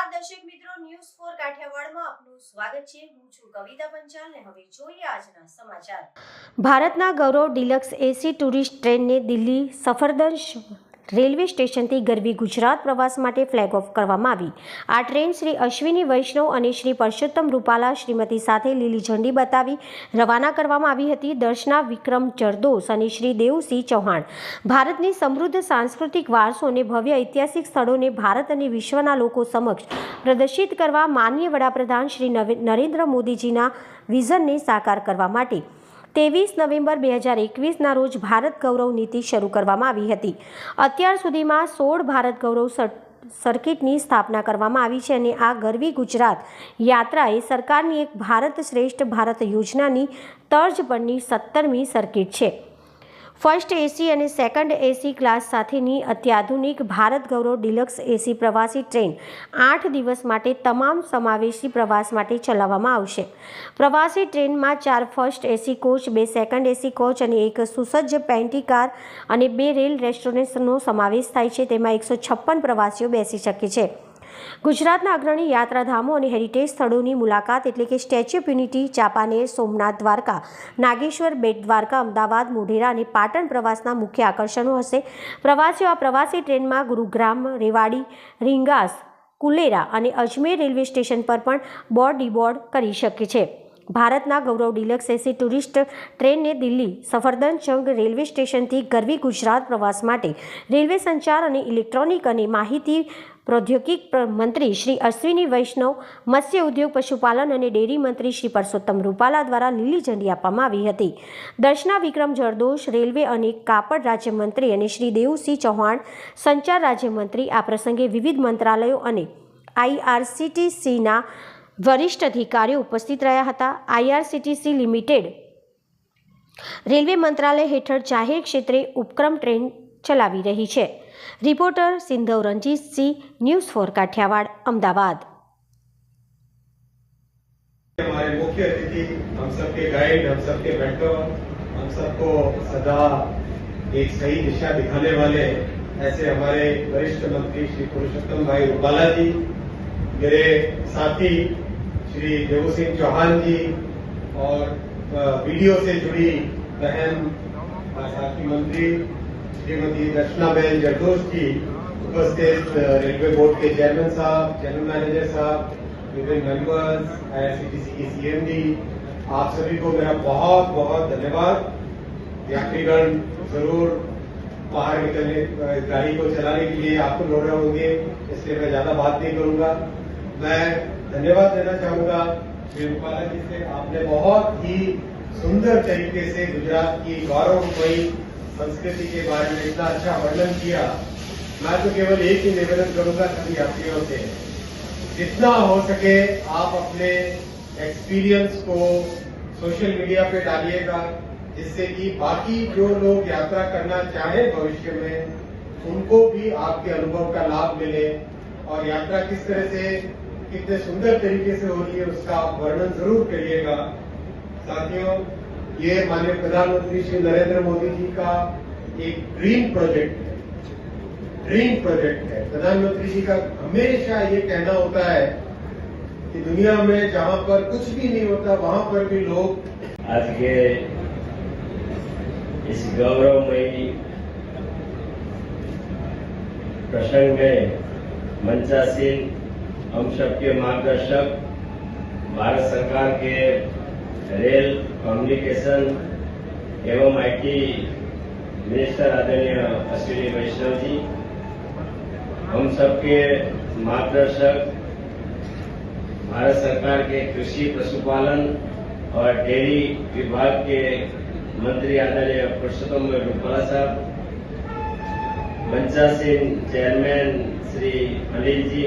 નમસ્કાર દર્શક મિત્રો, ન્યૂઝ 4 કાઠિયાવાડમાં આપનું સ્વાગત છે। હું છું કવિતા પંચાલ ને હવે જોઈએ આજના સમાચાર। ભારતના ગૌરવ ડિલક્સ એસી ટુરિસ્ટ ટ્રેનને દિલ્હી સફરજંગ રેલવે સ્ટેશનથી ગરવી ગુજરાત પ્રવાસ માટે ફ્લેગ ઓફ કરવામાં આવી। આ ટ્રેન શ્રી અશ્વિની વૈષ્ણવ અને શ્રી પરસોત્તમ રૂપાલા શ્રીમતી સાથે લીલી ઝંડી બતાવી રવાના કરવામાં આવી હતી। દર્શના વિક્રમ જરદોસ અને શ્રી દેવસિંહ ચૌહાણ ભારતની સમૃદ્ધ સાંસ્કૃતિક વારસો અને ભવ્ય ઐતિહાસિક સ્થળોને ભારત અને વિશ્વના લોકો સમક્ષ પ્રદર્શિત કરવા માનનીય વડાપ્રધાન શ્રી નરેન્દ્ર મોદીજીના વિઝનને સાકાર કરવા માટે 23 નવેમ્બર 2021ના રોજ ભારત ગૌરવ નીતિ શરૂ કરવામાં આવી હતી। અત્યાર સુધીમાં 16 ભારત ગૌરવ સર્કિટની સ્થાપના કરવામાં આવી છે અને આ ગરવી ગુજરાત યાત્રા એ સરકારની એક ભારત શ્રેષ્ઠ ભારત યોજનાની તર્જ પરની 17મી સર્કિટ છે। ફર્સ્ટ એસી અને સેકન્ડ એસી ક્લાસ સાથેની અત્યાધુનિક ભારત ગૌરવ ડિલક્સ એસી પ્રવાસી ટ્રેન 8 દિવસ માટે તમામ સમાવેશી પ્રવાસ માટે ચલાવવામાં આવશે। પ્રવાસી ટ્રેનમાં 4 first AC coach, 2 second AC coach અને 1 સુસજ્જ પેન્ટ્રી કાર અને 2 રેલ રેસ્ટોરન્ટ્સનો સમાવેશ થાય છે। તેમાં 156 પ્રવાસીઓ બેસી શકે છે। ગુજરાતના અગ્રણી યાત્રાધામો અને હેરિટેજ સ્થળોની મુલાકાત એટલે કે Statue of Unity, Champaner, Somnath, Dwarka, Nageshwar, Bet Dwarka, Ahmedabad, Modhera અને પાટણ પ્રવાસના મુખ્ય આકર્ષણો હશે। પ્રવાસીઓ આ પ્રવાસી ટ્રેનમાં ગુરુગ્રામ, રેવાડી, રીંગાસ, કુલેરા અને અજમેર રેલવે સ્ટેશન પર પણ બોર્ડ ડીબોર્ડ કરી શકે છે। ભારતના ગૌરવ ડિલક્સ એસી ટુરિસ્ટ ટ્રેનને દિલ્હી સફરજંગ રેલવે સ્ટેશનથી ગરવી ગુજરાત પ્રવાસ માટે રેલવે સંચાર અને ઇલેક્ટ્રોનિક અને માહિતી પ્રૌદ્યોગિક મંત્રી શ્રી અશ્વિની વૈષ્ણવ, મત્સ્ય ઉદ્યોગ, પશુપાલન અને ડેરી મંત્રી શ્રી પરસોત્તમ રૂપાલા દ્વારા લીલી ઝંડી આપવામાં આવી હતી। દર્શના વિક્રમ જરદોશ, રેલવે અને કાપડ રાજ્યમંત્રી અને શ્રી દેવસિંહ ચૌહાણ, સંચાર રાજ્યમંત્રી આ પ્રસંગે વિવિધ મંત્રાલયો અને આઈઆરસીટીસીના વરિષ્ઠ અધિકારીઓ ઉપસ્થિત રહ્યા હતા। આઈઆરસીટીસી લિમિટેડ રેલવે મંત્રાલય હેઠળ જાહેર ક્ષેત્રે ઉપક્રમ ટ્રેન ચલાવી રહી છે। Reporter Sindhav Ranjit Singh, news 4 Kathiawad, Ahmedabad. हमारे मुख्य अतिथि, हम सबके गाइड, हम सबके मेंटर, हम सबको सदा एक सही दिशा दिखाने वाले ऐसे हमारे वरिष्ठ मंत्री श्री पुरुषोत्तम भाई रूपाला जी, मेरे साथी श्री देवसिंह चौहान जी और वीडियो से जुड़ी बहन साथी मंत्री श्रीमती दर्शनाबेन जरदोश जी, उपस्थित रेलवे बोर्ड के चेयरमैन साहब, जनरल मैनेजर साहब, विभिन्न मेंबर्स, आईआरसीटीसी की सीएमडी, आप सभी को मेरा बहुत बहुत धन्यवाद। यात्रीगण जरूर बाहर निकलने गाड़ी को चलाने के लिए आपको लौट रहे होंगे, इसलिए मैं ज्यादा बात नहीं करूंगा। मैं धन्यवाद देना चाहूंगा श्री रूपाला जी से। आपने बहुत ही सुंदर तरीके से गुजरात की गौरवमयी संस्कृति के बारे में इतना अच्छा वर्णन किया। मैं तो केवल एक ही निवेदन करूंगा सभी यात्रियों से, जितना हो सके आप अपने एक्सपीरियंस को सोशल मीडिया पे डालिएगा, जिससे कि बाकी जो लोग यात्रा करना चाहे भविष्य में उनको भी आपके अनुभव का लाभ मिले और यात्रा किस तरह से कितने सुंदर तरीके से हो रही है उसका आप वर्णन जरूर करिएगा। साथियों, ये माननीय प्रधानमंत्री श्री नरेंद्र मोदी जी का एक ड्रीम प्रोजेक्ट है। प्रधानमंत्री जी का हमेशा ये कहना होता है कि दुनिया में जहां पर कुछ भी नहीं होता वहां पर भी लोग आज के इस गौरवमयी प्रसंग में मंचासीन हम सबके मार्गदर्शक भारत सरकार के रेल कम्युनिकेशन एवं आईटी मिनिस्टर आदरणीय अश्विनी वैष्णव जी, हम सबके मार्गदर्शक भारत सरकार के कृषि, पशुपालन और डेयरी विभाग के मंत्री आदरणीय पुरुषोत्तम रूपाला साहब, पंचासीन चेयरमैन श्री अनिल जी,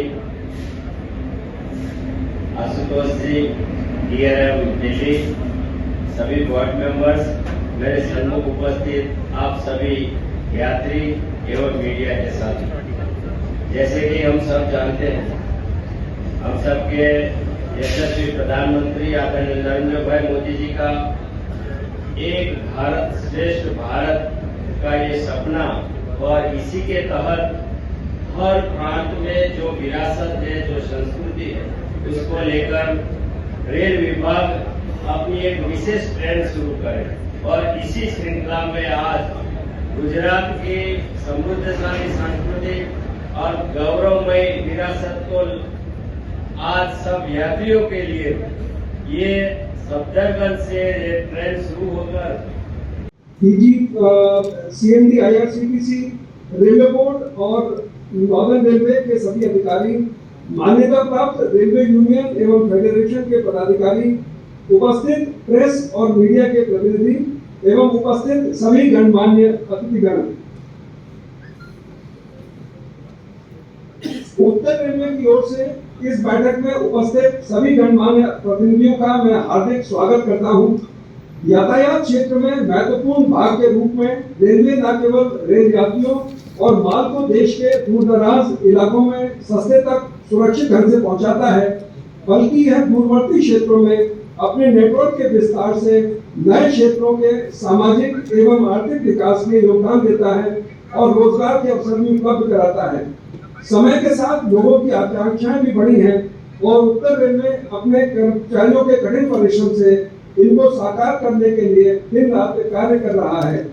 आशुतोष जी, डीआरएम दिल्ली, सभी बोर्ड मेंबर्स, मेरे सम्मुख उपस्थित आप सभी यात्री एवं मीडिया के साथ, जैसे कि हम सब जानते हैं, हम सबके यशस्वी प्रधानमंत्री आदरणीय नरेंद्र भाई मोदी जी का एक भारत श्रेष्ठ भारत का ये सपना और इसी के तहत हर प्रांत में जो विरासत है, जो संस्कृति है, उसको लेकर रेल विभाग अपनी एक विशेष ट्रेन शुरू करे। और इसी श्रृंखला में आज गुजरात की समृद्धशाली सांस्कृतिक और गौरवमय विरासत को आज सब यात्रियों के लिए ये सफदरगंज से ट्रेन शुरू होकर DG CMD IRCTC railway board और नॉर्दर्न रेलवे के सभी अधिकारी, मान्यता प्राप्त रेलवे यूनियन एवं फेडरेशन के पदाधिकारी, उपस्थित प्रेस और मीडिया के प्रतिनिधि एवं उपस्थित सभी गणमान्य अतिथिगण, उत्तर रेलवे की ओर से इस बैठक में उपस्थित सभी गणमान्य प्रतिनिधियों का मैं हार्दिक स्वागत करता हूं। यातायात क्षेत्र में महत्वपूर्ण भाग के रूप में रेलवे न केवल रेल यात्रियों और माल को देश के दूर दराज इलाकों में सस्ते तक सुरक्षित ढंग से पहुंचाता है, बल्कि यह दूरवर्ती क्षेत्रों में अपने नेटवर्क के विस्तार से नए क्षेत्रों के सामाजिक एवं आर्थिक विकास में योगदान देता है और रोजगार के अवसर भी उपलब्ध कराता है। समय के साथ लोगों की आकांक्षाएं भी बढ़ी हैं और उत्तर रेलवे अपने कर्मचारियों के कठिन परिश्रम से इनको साकार करने के लिए दिन रात कार्य कर रहा है।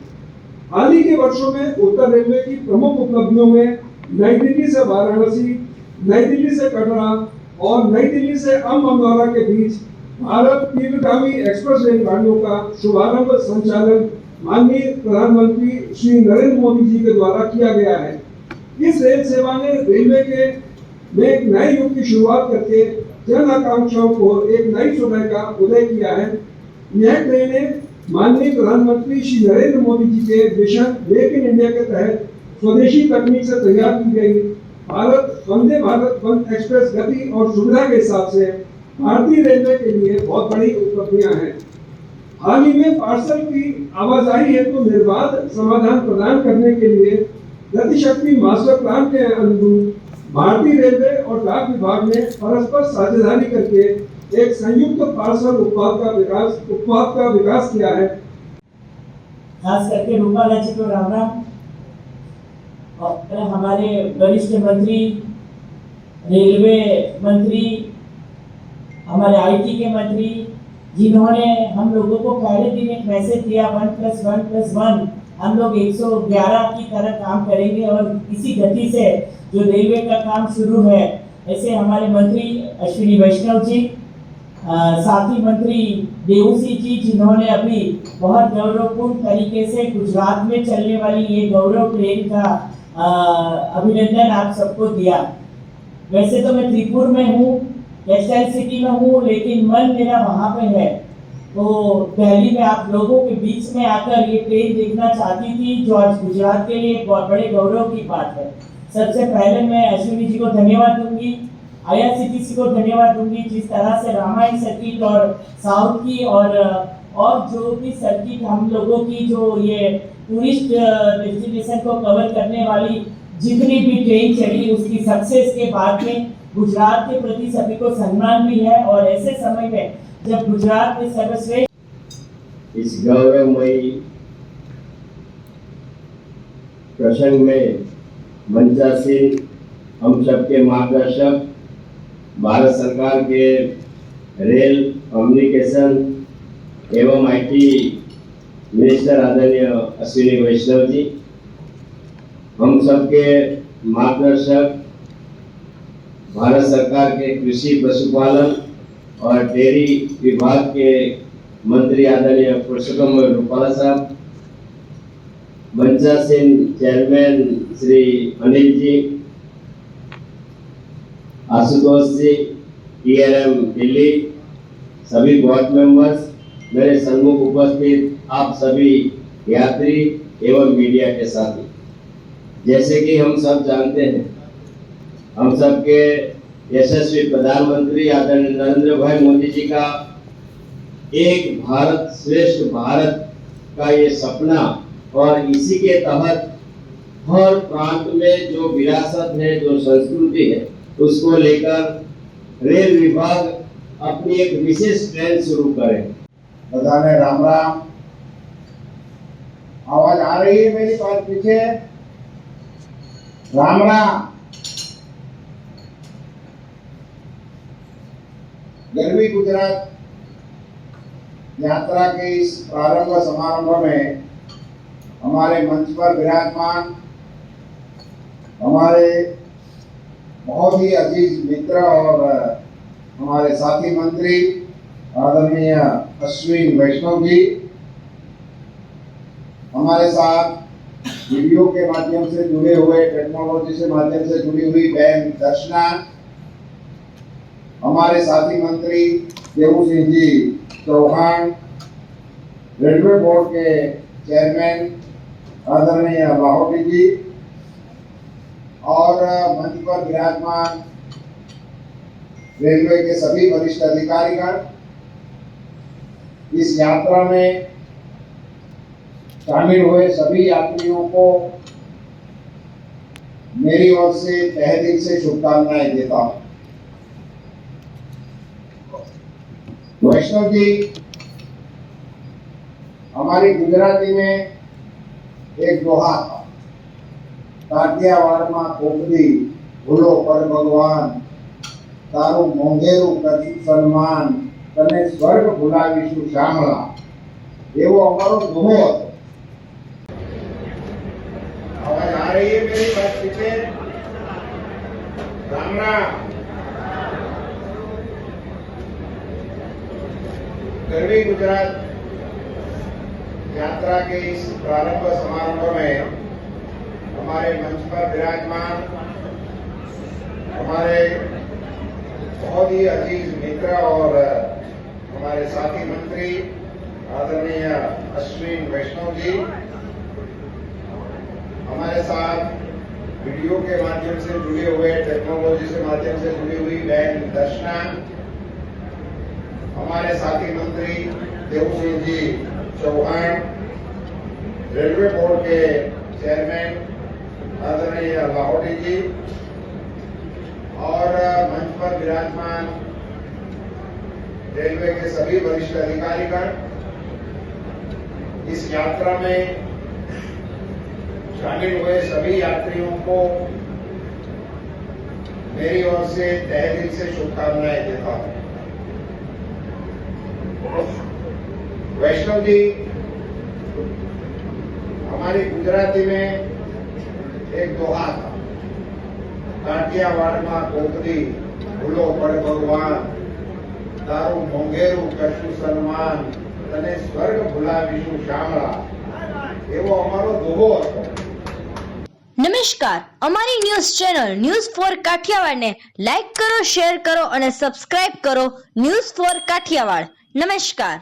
हाल ही के वर्षों में उत्तर रेलवे की प्रमुख उपलब्धियों में नई दिल्ली से वाराणसी, नई दिल्ली से कटरा और नई दिल्ली से अमअमदौरा के बीच भारत तीव्रगामी एक्सप्रेस रेलगाड़ियों का शुभारंभ संचालन माननीय प्रधानमंत्री श्री नरेंद्र मोदी जी के द्वारा किया गया है। इस रेल सेवा ने रेलवे के में एक नए युग की शुरुआत करके जन आकांक्षाओं को एक नई सुबह का उदय किया है। यह ट्रेनें माननीय प्रधानमंत्री श्री नरेंद्र मोदी जी के मिशन मेक इन इंडिया के तहत स्वदेशी तकनीक से तैयार की गई वंदे भारत एक्सप्रेस गति और सुविधा के हिसाब से भारतीय रेलवे के लिए बहुत बड़ी उपलब्धियां हैं। हाल ही में पार्सल की आवाजाही हेतु निर्बाध समाधान प्रदान करने के लिए गतिशक्ति मास्टर प्लान के अनुरूप भारतीय रेलवे और डाक विभाग ने परस्पर साझेदारी करके एक संयुक्त पार्सल उत्पाद का विकास किया है। खास करके रूपाला जी को राम राम और हमारे वरिष्ठ मंत्री, रेलवे मंत्री, हमारे आईटी के मंत्री, जिन्होंने हम लोगों को पहले दिन एक मैसेज दिया 1+1+1 हम लोग 111 की तरह काम करेंगे और इसी गति से जो रेलवे का काम शुरू है, ऐसे हमारे मंत्री अश्विनी वैष्णव जी, साथी मंत्री देवसी जी, जिन्होंने अभी बहुत गौरवपूर्ण तरीके से गुजरात में चलने वाली ये गौरव ट्रेन का अभिनंदन आप सबको दिया। वैसे तो मैं त्रिपुर में हूँ, टेक्सटाइल सिटी में हूँ, लेकिन मन मेरा वहाँ पे है। तो दिल्ली में आप लोगों के बीच में आकर ये ट्रेन देखना चाहती थी, जो आज गुजरात के लिए बहुत बड़े गौरव की बात है। सबसे पहले मैं अश्विनी जी को धन्यवाद दूंगी, आईआरसीटीसी को धन्यवाद दूंगी, जिस तरह से रामायण सर्किट और साउथ की और जो भी सर्किट हम लोगों की जो ये टूरिस्ट डेस्टिनेशन को कवर करने वाली जितनी भी ट्रेन चली, उसकी सक्सेस के बाद में गुजरात के प्रति सभी को सम्मान भी है। और ऐसे समय में जब गुजरात में सर्वश्रेष्ठ इस गौरवमयी प्रसंग में मंचासीन हम सबके मार्गदर्शक, भारत सरकार के रेल कम्युनिकेशन एवं आईटी मिनिस्टर आदरणीय अश्विनी वैष्णव जी, हम सबके मार्गदर्शक, भारत सरकार के कृषि पशुपालन और डेयरी विभाग के मंत्री आदरणीय पुरुषोत्तम रूपाला साहब, मंचासीन चेयरमैन श्री अनिल जी, आशुतोष जी, टीआरएम दिल्ली, सभी बोर्ड मेंबर्स, मेरे सम्मुख उपस्थित आप सभी यात्री एवं मीडिया के साथी, जैसे कि हम सब जानते हैं, हम सबके यशस्वी प्रधानमंत्री आदरणीय नरेंद्र भाई मोदी जी का एक भारत श्रेष्ठ भारत का ये सपना, और इसी के तहत हर प्रांत में जो विरासत है, जो संस्कृति है, उसको लेकर रेल विभाग अपनी एक विशेष ट्रेन शुरू करे। बधाने राम राम। आवाज आ रही है मेरी पास पीछे? राम राम। गरवी गुजरात यात्रा के इस प्रारंभ समारंभ में हमारे मंच पर विराजमान हमारे बहुत ही अजीज मित्र और हमारे साथी मंत्री आदरणीय अश्विन वैष्णव जी, हमारे साथ वीडियो के माध्यम से जुड़े हुए, टेक्नोलॉजी से माध्यम से जुड़ी हुई बहन दर्शना, हमारे साथी मंत्री देवू सिंह जी चौहान, रेलवे बोर्ड के चेयरमैन आदरणीय लाहौटी जी और मंच पर विराजमान रेलवे के सभी वरिष्ठ अधिकारीगण, इस यात्रा में शामिल हुए सभी यात्रियों को मेरी ओर से तहे दिल से शुभकामनाएं देता हूं। वैष्णव जी, हमारी गुजराती में एक दोहा था, काठियावाड़ में कोकड़ी भूलो पर भगवान, तारू मोंघेरू करશું સન્માન, તને સ્વર્ગ ભૂલાવીશું શામળા, એવો અમારો દોહો હતો। आवाज आ रही है मेरी बात पीछे? राम राम। गरवी गुजरात यात्रा के इस प्रारंभ समारोह में हमारे मंच पर विराजमान हमारे बहुत ही अजीज मित्र और हमारे साथी मंत्री आदरणीय अश्विन वैष्णव जी, हमारे साथ वीडियो के माध्यम से जुड़े हुए, टेक्नोलॉजी से माध्यम से जुड़ी हुई बहन दर्शना, हमारे साथी मंत्री देवू सिंह जी चौहान, रेलवे बोर्ड के चेयरमैन आदरणीय लाहौटी जी और मंच पर विराजमान रेलवे के सभी वरिष्ठ अधिकारीगण, इस यात्रा में शामिल हुए सभी यात्रियों को मेरी ओर से तहे दिल से शुभकामनाएं देता हूं। वैष्णव जी, हमारी गुजराती में एक दोहा था, काठियावाड़ में कोकड़ी भूलो पर भगवान, तारू मोंघेरू करશું સન્માન, તને સ્વર્ગ ભૂલાવીશું શામળા, એવો અમારો દોહો હતો। નમસ્કાર, અમારી ન્યૂઝ ચેનલ ન્યૂઝ ફોર કાઠિયાવાડને લાઈક કરો, શેર કરો અને સબસ્ક્રાઇબ કરો ન્યૂઝ ફોર કાઠિયાવાડ। નમસ્કાર।